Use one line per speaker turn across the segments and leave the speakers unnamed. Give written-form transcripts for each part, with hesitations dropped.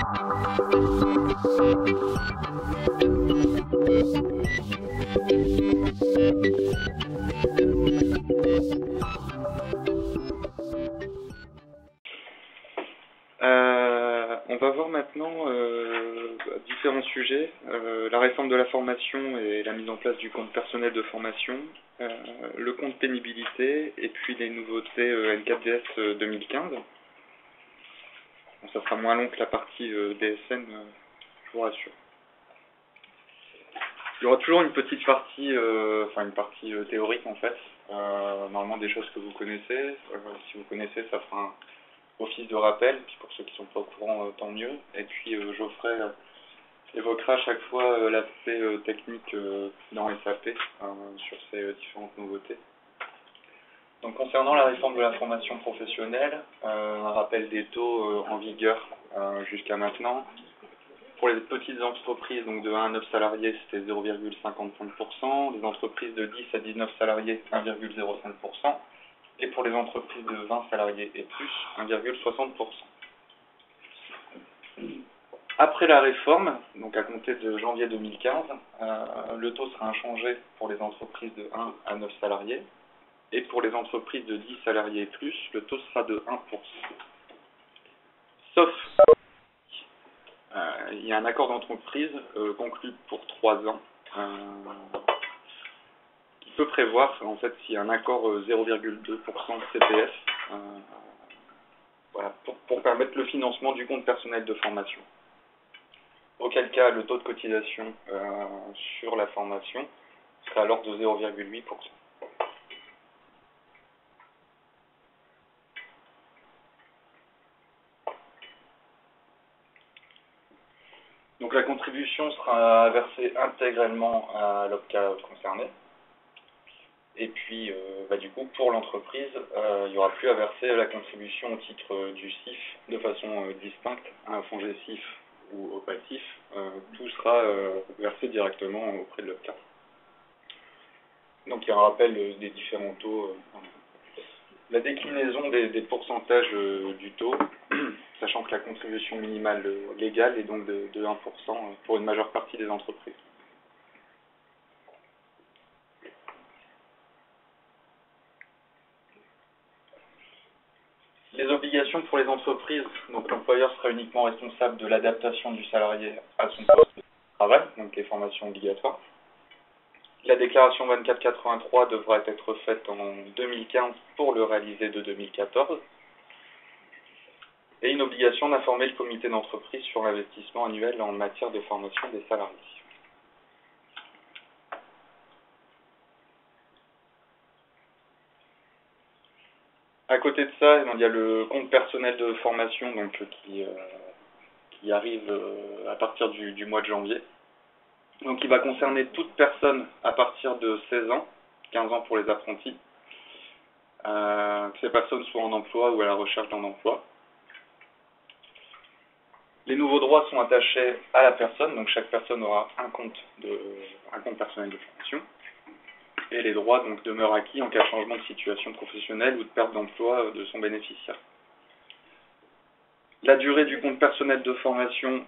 On va voir maintenant différents sujets, la réforme de la formation et la mise en place du compte personnel de formation, le compte pénibilité et puis les nouveautés N4DS 2015. Bon, ça sera moins long que la partie DSN, je vous rassure. Il y aura toujours une petite partie, une partie théorique en fait, normalement des choses que vous connaissez. Si vous connaissez, ça fera un office de rappel, puis pour ceux qui ne sont pas au courant, tant mieux. Et puis Geoffrey évoquera à chaque fois l'aspect technique dans SAP sur ces différentes nouveautés. Donc concernant la réforme de la formation professionnelle, un rappel des taux en vigueur jusqu'à maintenant. Pour les petites entreprises, donc de 1 à 9 salariés, c'était 0,55%, les entreprises de 10 à 19 salariés, 1,05%, et pour les entreprises de 20 salariés et plus, 1,60%. Après la réforme, donc à compter de janvier 2015, le taux sera inchangé pour les entreprises de 1 à 9 salariés, et pour les entreprises de 10 salariés et plus, le taux sera de 1%. Sauf il y a un accord d'entreprise conclu pour 3 ans qui peut prévoir, en fait, s'il y a un accord 0,2% de CPF pour permettre le financement du compte personnel de formation. Auquel cas, le taux de cotisation sur la formation sera alors de 0,8%. Donc la contribution sera versée intégralement à l'OPCA concerné. Et puis, du coup, pour l'entreprise, il n'y aura plus à verser la contribution au titre du CIF de façon distincte à un fonds GESIF ou au passif. Tout sera versé directement auprès de l'OPCA. Donc il y a un rappel des différents taux. La déclinaison des pourcentages du taux, sachant que la contribution minimale légale est donc de 1% pour une majeure partie des entreprises. Les obligations pour les entreprises, donc l'employeur sera uniquement responsable de l'adaptation du salarié à son poste de travail, donc les formations obligatoires. La déclaration 2483 devra être faite en 2015 pour le réaliser de 2014. Et une obligation d'informer le comité d'entreprise sur l'investissement annuel en matière de formation des salariés. À côté de ça, il y a le compte personnel de formation donc, qui arrive à partir du mois de janvier. Donc il va concerner toute personne à partir de 16 ans, 15 ans pour les apprentis, que ces personnes soient en emploi ou à la recherche d'un emploi. Les nouveaux droits sont attachés à la personne, donc chaque personne aura un compte personnel de formation. Et les droits donc demeurent acquis en cas de changement de situation professionnelle ou de perte d'emploi de son bénéficiaire. La durée du compte personnel de formation,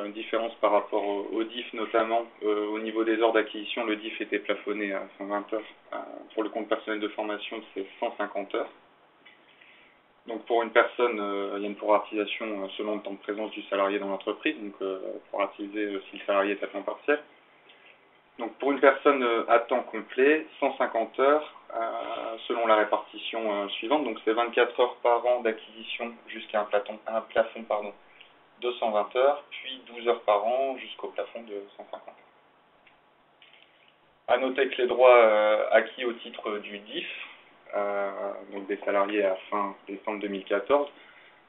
différence par rapport au DIF notamment, au niveau des heures d'acquisition, le DIF était plafonné à 120 heures. Pour le compte personnel de formation, c'est 150 heures. Donc pour une personne, il y a une proratisation selon le temps de présence du salarié dans l'entreprise, donc proratiser si le salarié est à temps partiel. Donc pour une personne à temps complet, 150 heures selon la répartition suivante. Donc c'est 24 heures par an d'acquisition jusqu'à un plafond de 120 heures, puis 12 heures par an jusqu'au plafond de 150 heures. À noter que les droits acquis au titre du DIF, donc des salariés à fin décembre 2014,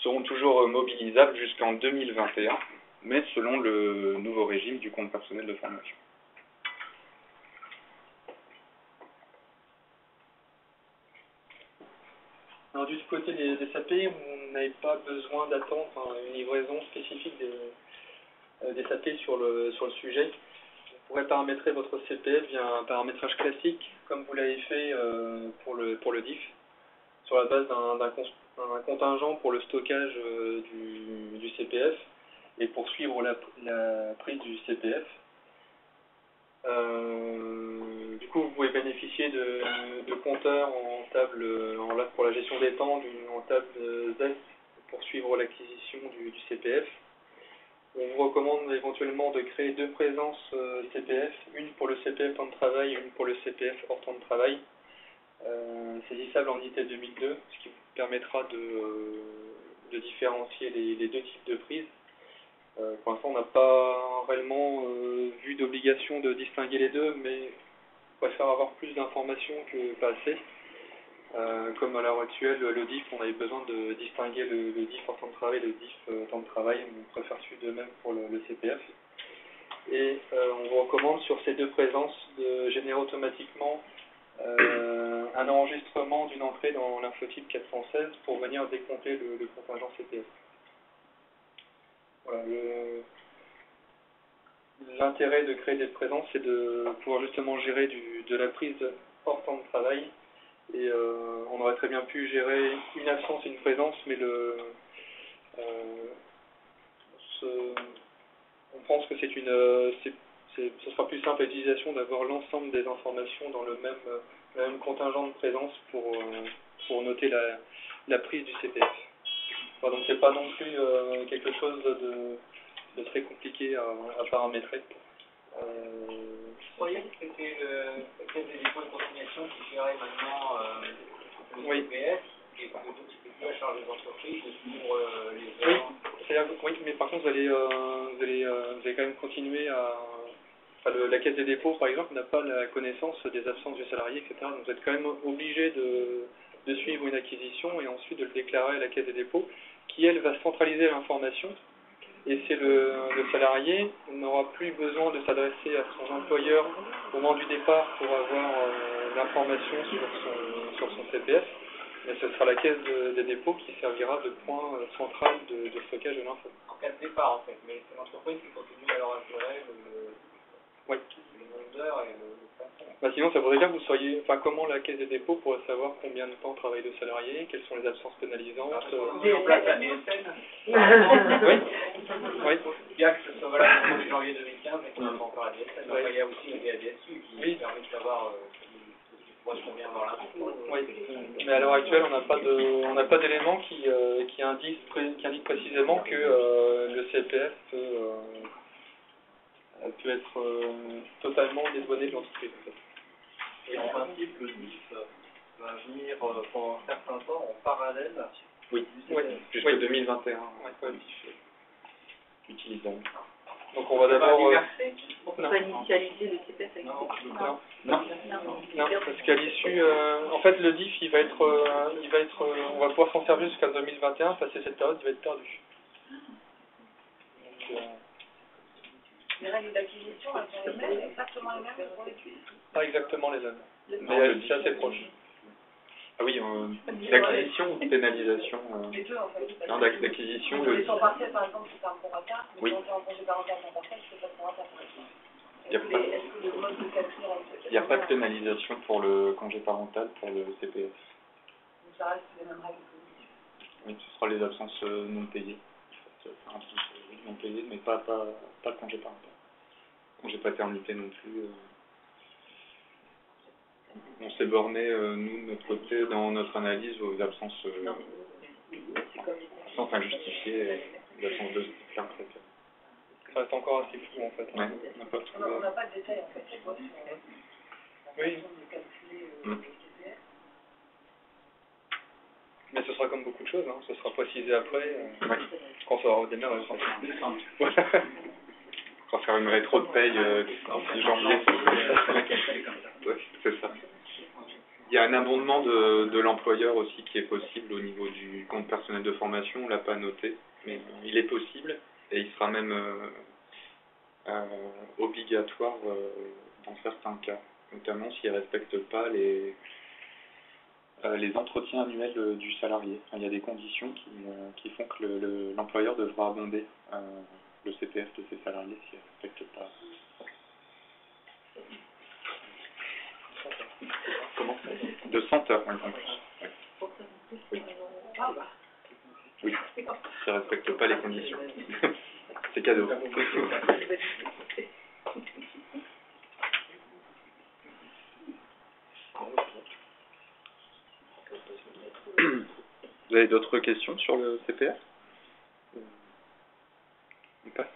seront toujours mobilisables jusqu'en 2021, mais selon le nouveau régime du compte personnel de formation.
Alors du côté des SAP, on n'avait pas besoin d'attendre une livraison spécifique des SAP sur le sujet. Vous pourrez paramétrer votre CPF via un paramétrage classique, comme vous l'avez fait pour le DIF, sur la base d'un contingent pour le stockage du CPF. CPF et poursuivre la prise du CPF. Du coup, vous pouvez bénéficier de compteurs en table pour la gestion des temps, en table Z pour suivre l'acquisition du CPF. On vous recommande éventuellement de créer 2 présences CPF, une pour le CPF temps de travail et une pour le CPF hors temps de travail, saisissable en IT 2002, ce qui vous permettra de différencier les 2 types de prises. Pour l'instant, on n'a pas réellement vu d'obligation de distinguer les deux, mais on préfère avoir plus d'informations que pas assez. Comme à l'heure actuelle, le DIF, on avait besoin de distinguer le DIF hors temps de travail et le DIF temps de travail. On préfère suivre de même pour le CPF. Et on vous recommande sur ces 2 présences de générer automatiquement un enregistrement d'une entrée dans l'infotype 416 pour venir décompter le contingent CPF. Voilà, l'intérêt de créer des présences, c'est de pouvoir justement gérer de la prise hors temps de travail. Et on aurait très bien pu gérer une absence et une présence, mais on pense que ce sera plus simple à l'utilisation d'avoir l'ensemble des informations dans le même contingent de présence pour noter la prise du CPF. Enfin, donc c'est pas non plus quelque chose de très compliqué à paramétrer.
Vous croyez que c'était la Caisse des dépôts et consignations qui gérait maintenant le CPF et que c'était plus à charge des entreprises de suivre les heures?
Oui, mais par contre vous allez quand même continuer à... Enfin, la Caisse des dépôts par exemple n'a pas la connaissance des absences du salarié, etc. Donc vous êtes quand même obligé de suivre une acquisition et ensuite de le déclarer à la Caisse des dépôts qui elle va centraliser l'information. Et c'est le salarié n'aura plus besoin de s'adresser à son employeur au moment du départ pour avoir l'information sur son CPF, mais ce sera la caisse des dépôts qui servira de point central de stockage de l'info.
En cas de départ en fait, mais c'est l'entreprise qui continue à leur assurer le nombre d'heures et le patron.
Sinon ça voudrait dire que vous seriez, comment la caisse des dépôts pourrait savoir combien de temps travaille le salarié, quelles sont les absences pénalisantes.
En place la DSN.
Oui.
Bien que ce soit valable au 1er janvier 2015, mais qu'on n'a pas encore la DSN. Donc, il y a aussi la DSU qui permet de savoir ce qui correspond bien dans l'info.
Oui. Mais à l'heure actuelle, on n'a pas d'éléments qui indiquent précisément que le CPF peut être totalement dédouané de l'entreprise.
Et en principe, le DIF va venir pendant un certain temps en parallèle.
Oui, jusqu'en 2021. Le DIF utilisable.
Donc on va d'abord...
On peut pas initialiser le CPF avec
Non, parce qu'à l'issue, en fait le DIF on va pouvoir s'en servir jusqu'en 2021, passer cette période, il va être perdu. Donc,
les règles d'acquisition, elles sont exactement les mêmes pour les tuiles.
Pas exactement les mêmes, mais c'est assez proche.
Ah oui, l'acquisition ou pénalisation
Les deux en fait.
Non, l'acquisition.
Le temps partiel par exemple, c'est un prorata, mais
oui.
quand tu es en congé parental temps partiel, c'est pas de prorata par exemple.
Est-ce
que le mode de calcul
il n'y a pas de pénalisation pour le congé parental pour le CPF.
Donc ça reste les mêmes règles que vous.
Oui, ce sera les absences non payées. Non payées, mais pas le congé parental. Congé paternité non plus. On s'est borné, nous, de notre côté, dans notre analyse, aux absences injustifiées et les absences de ce type-là.
Ça reste encore assez flou en fait.
Ouais, on n'a pas trouvé.
On n'a pas de détails en fait.
Oui. Mais ce sera comme beaucoup de choses, ce sera précisé après, quand ça aura redémarré. Voilà.
On va faire une rétro de paye en janvier. Ouais, c'est ça. Il y a un abondement de l'employeur aussi qui est possible au niveau du compte personnel de formation, on ne l'a pas noté, mais il est possible et il sera même obligatoire dans certains cas, notamment s'il ne respecte pas les entretiens annuels du salarié. Enfin, il y a des conditions qui font que l'employeur devra abonder le CPF de ses salariés s'il ne respecte pas. Comment ? De 100 heures, en plus. Oui. Oui, s'ils ne respectent pas les conditions. C'est cadeau. Vous avez d'autres questions sur le CPF? On passe.